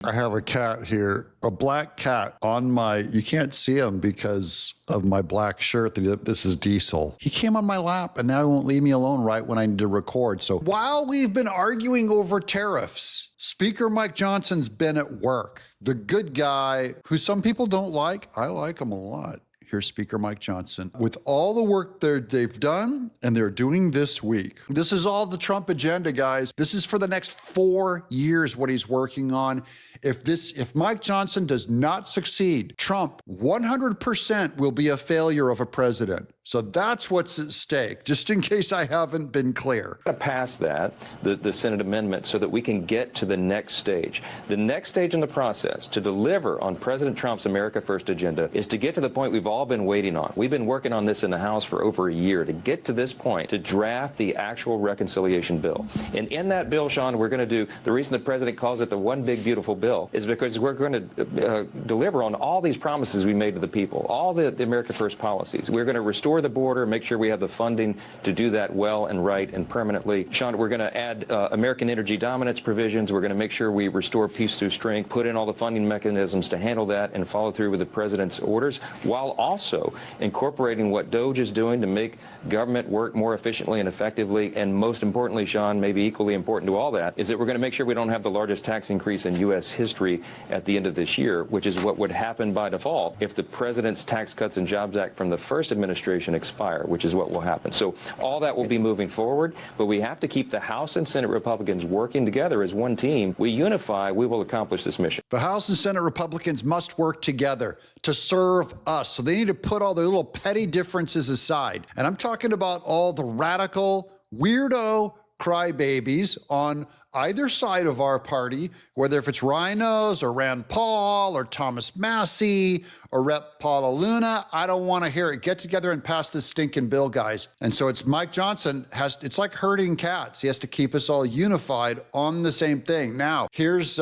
I have a cat here, a black cat on my, you can't see him because of my black shirt. This is Diesel. He came on my lap and now he won't leave me alone right when I need to record. So while we've been arguing over tariffs, Speaker Mike Johnson's been at work. The good guy who some people don't like, I like him a lot. Here's Speaker Mike Johnson with all the work they've done and they're doing this week. This is all the Trump agenda, guys. This is for the next 4 years what he's working on. If Mike Johnson does not succeed, Trump 100% will be a failure of a president. So that's what's at stake, just in case I haven't been clear. To pass that, the Senate amendment, so that we can get to the next stage. The next stage in the process to deliver on President Trump's America First agenda is to get to the point we've all been waiting on. We've been working on this in the House for over a year to get to this point, to draft the actual reconciliation bill. And in that bill, Sean, we're going to do, the reason the president calls it the one big beautiful bill is because we're going to deliver on all these promises we made to the people, all the America First policies. We're going to restore the border, make sure we have the funding to do that well and right and permanently. Sean, we're going to add American energy dominance provisions. We're going to make sure we restore peace through strength, put in all the funding mechanisms to handle that and follow through with the president's orders, while also incorporating what DOGE is doing to make government work more efficiently and effectively. And most importantly, Sean, maybe equally important to all that, is that we're going to make sure we don't have the largest tax increase in U.S. history at the end of this year, which is what would happen by default if the president's Tax Cuts and Jobs Act from the first administration expire, which is what will happen. So all that will be moving forward, but we have to keep the House and Senate Republicans working together as one team. We unify, we will accomplish this mission. The House and Senate Republicans must work together to serve us. So they need to put all their little petty differences aside. And I'm talking about all the radical, weirdo crybabies on either side of our party, whether if it's Rhinos or Rand Paul or Thomas Massie or Rep. Paula Luna, I don't want to hear it. Get together and pass this stinking bill, guys. And so it's Mike Johnson it's like herding cats. He has to keep us all unified on the same thing. Now, here's,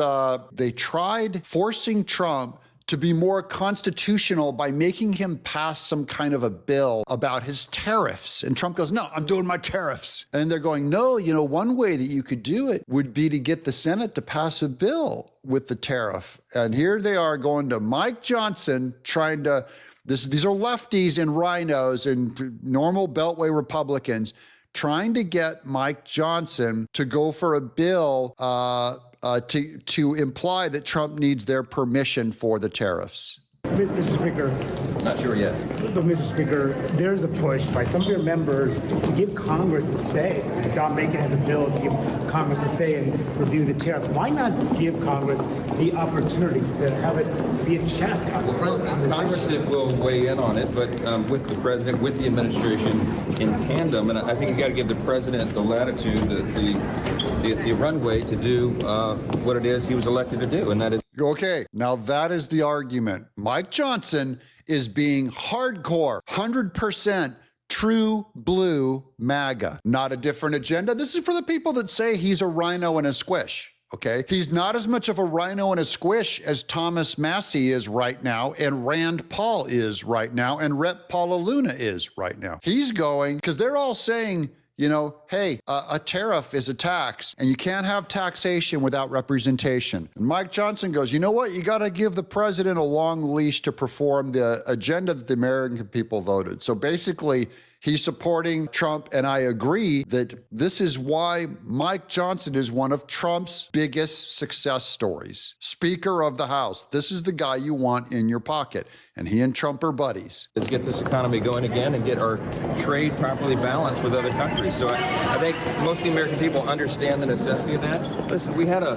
they tried forcing Trump to be more constitutional by making him pass some kind of a bill about his tariffs. And Trump goes, no, I'm doing my tariffs. And they're going, no, you know, one way that you could do it would be to get the Senate to pass a bill with the tariff. And here they are going to Mike Johnson trying to, these are lefties and rhinos and normal Beltway Republicans trying to get Mike Johnson to go for a bill to imply that Trump needs their permission for the tariffs. Mr. Speaker. Not sure yet. But Mr. Speaker, there's a push by some of your members to give Congress a say. Don Bacon has a bill to give Congress a say and review the tariffs. Why not give Congress the opportunity to have it be a check on the president? Congress will weigh in on it, but with the president, with the administration in tandem, and I think you got to give the president the latitude, the runway to do what it is he was elected to do, and that is. Okay, now that is the argument. Mike Johnson is being hardcore, 100% true blue MAGA. Not a different agenda. This is for the people that say he's a rhino and a squish. Okay, he's not as much of a rhino and a squish as Thomas Massie is right now, and Rand Paul is right now, and Rep. Paula Luna is right now. He's going, because they're all saying, you know, hey, a tariff is a tax, and you can't have taxation without representation. And Mike Johnson goes, you know what? You got to give the president a long leash to perform the agenda that the American people voted. So basically, he's supporting Trump, and I agree that this is why Mike Johnson is one of Trump's biggest success stories. Speaker of the House. This is the guy you want in your pocket, and he and Trump are buddies. Let's get this economy going again and get our trade properly balanced with other countries. So I think most of the American people understand the necessity of that. Listen, we had a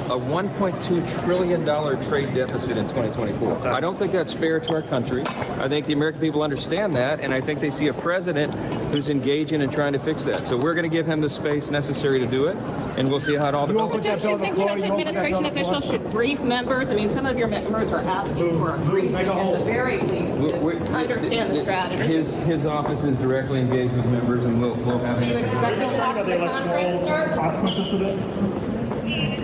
$1.2 trillion trade deficit in 2024. I don't think that's fair to our country. I think the American people understand that, and I think they see a president who's engaging and trying to fix that. So we're going to give him the space necessary to do it, and we'll see how it all develops. Mr. Chief, think Trump administration officials should brief members? I mean, some of your members are asking for a briefing at the very least to understand the strategy. His office is directly engaged with members, and we'll have. Do you expect to talk to the conference, sir? Consequences for this?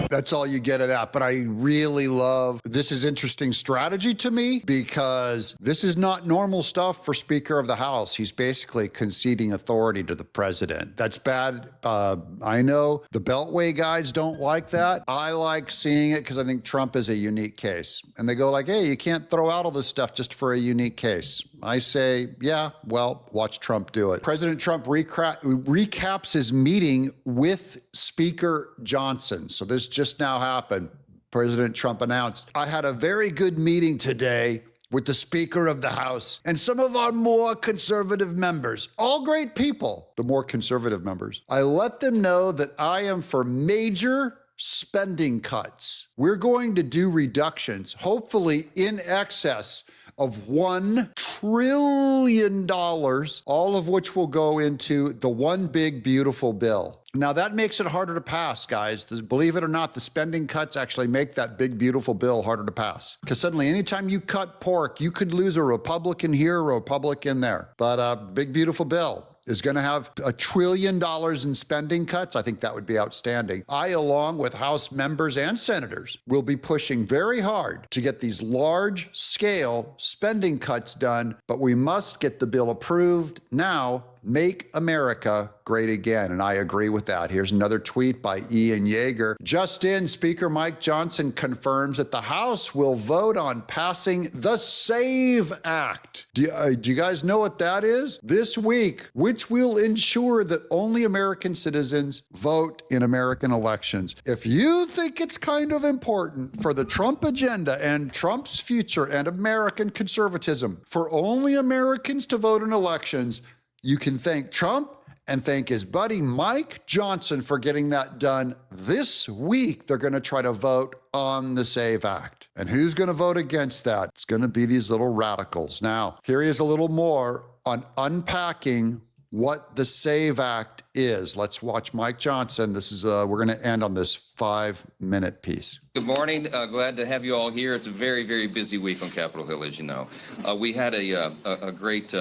That's all you get of that. But I really love, this is interesting strategy to me because this is not normal stuff for Speaker of the House. He's basically conceding authority to the president. That's bad. I know the Beltway guys don't like that. I like seeing it because I think Trump is a unique case. And they go like, hey, you can't throw out all this stuff just for a unique case. I say, yeah, well, watch Trump do it. President Trump recaps his meeting with Speaker Johnson. So this just now happened. President Trump announced, I had a very good meeting today with the Speaker of the House and some of our more conservative members, all great people, the more conservative members. I let them know that I am for major spending cuts. We're going to do reductions, hopefully in excess of $1 trillion, all of which will go into the one big beautiful bill. Now that makes it harder to pass, guys. Believe it or not, the spending cuts actually make that big beautiful bill harder to pass. Because suddenly anytime you cut pork, you could lose a Republican here, a Republican there. But big beautiful bill is going to have $1 trillion in spending cuts. I think that would be outstanding. I, along with House members and senators, will be pushing very hard to get these large-scale spending cuts done, but we must get the bill approved now. Make America great again. And I agree with that. Here's another tweet by Ian Yeager. Just in, Speaker Mike Johnson confirms that the House will vote on passing the SAVE Act. Do you guys know what that is? This week, which will ensure that only American citizens vote in American elections. If you think it's kind of important for the Trump agenda and Trump's future and American conservatism for only Americans to vote in elections, you can thank Trump and thank his buddy Mike Johnson for getting that done this week. They're going to try to vote on the SAVE Act. And who's going to vote against that? It's going to be these little radicals. Now, here is a little more on unpacking what the SAVE Act is. Let's watch Mike Johnson. This is we're going to end on this 5-minute piece. Good morning. Glad to have you all here. It's a very, very busy week on Capitol Hill, as you know. We had a great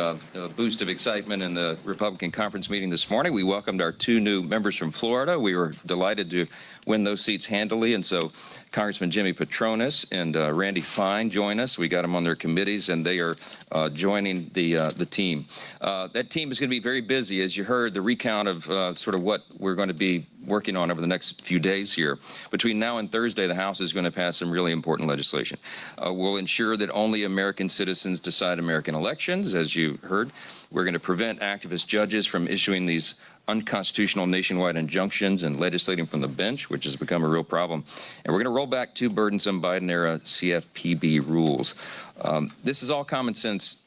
boost of excitement in the Republican conference meeting this morning. We welcomed our 2 new members from Florida. We were delighted to win those seats handily, and so Congressman Jimmy Patronis and Randy Fine join us. We got them on their committees, and they are joining the team. That team is going to be very busy, as you heard, the recount of sort of what we're going to be working on over the next few days here. Between now and Thursday, the House is going to pass some really important legislation. We'll ensure that only American citizens decide American elections, as you heard. We're going to prevent activist judges from issuing these unconstitutional nationwide injunctions and legislating from the bench, which has become a real problem. And we're going to roll back 2 burdensome Biden-era CFPB rules. This is all common sense.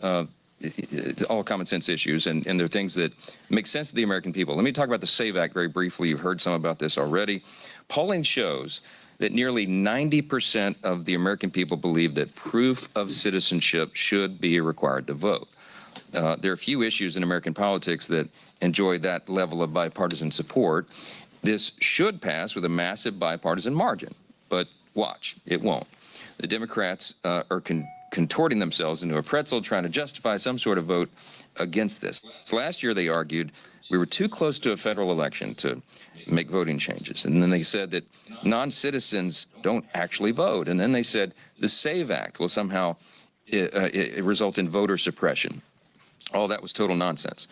All common sense issues, and they're things that make sense to the American people. Let me talk about the SAVE Act very briefly. You've heard some about this already. Polling shows that nearly 90% of the American people believe that proof of citizenship should be required to vote. There are few issues in American politics that enjoy that level of bipartisan support. This should pass with a massive bipartisan margin, but watch, it won't. The Democrats are contorting themselves into a pretzel, trying to justify some sort of vote against this. So last year they argued we were too close to a federal election to make voting changes. And then they said that non-citizens don't actually vote. And then they said the SAVE Act will somehow result in voter suppression. All that was total nonsense.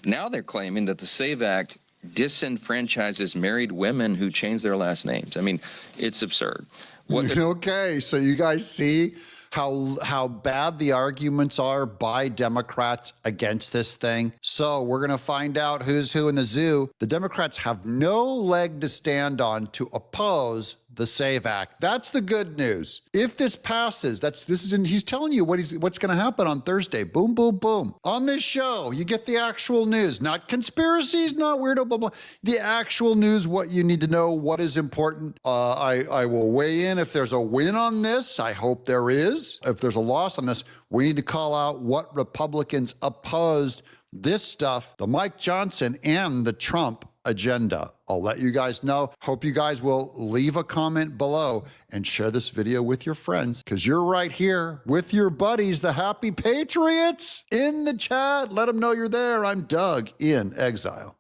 Now they're claiming that the SAVE Act disenfranchises married women who change their last names. I mean, it's absurd. Okay, so you guys see how bad the arguments are by Democrats against this thing. So we're going to find out who's who in the zoo. The Democrats have no leg to stand on to oppose the SAVE Act. That's the good news. If this passes, he's telling you what's going to happen on Thursday. Boom, boom, boom. On this show, you get the actual news, not conspiracies, not weirdo, blah, blah. The actual news, what you need to know, what is important. I will weigh in if there's a win on this. I hope there is. If there's a loss on this, we need to call out what Republicans opposed this stuff, the Mike Johnson and the Trump agenda. I'll let you guys know. Hope you guys will leave a comment below and share this video with your friends, because you're right here with your buddies, the Happy Patriots, in the chat. Let them know you're there. I'm Doug in exile.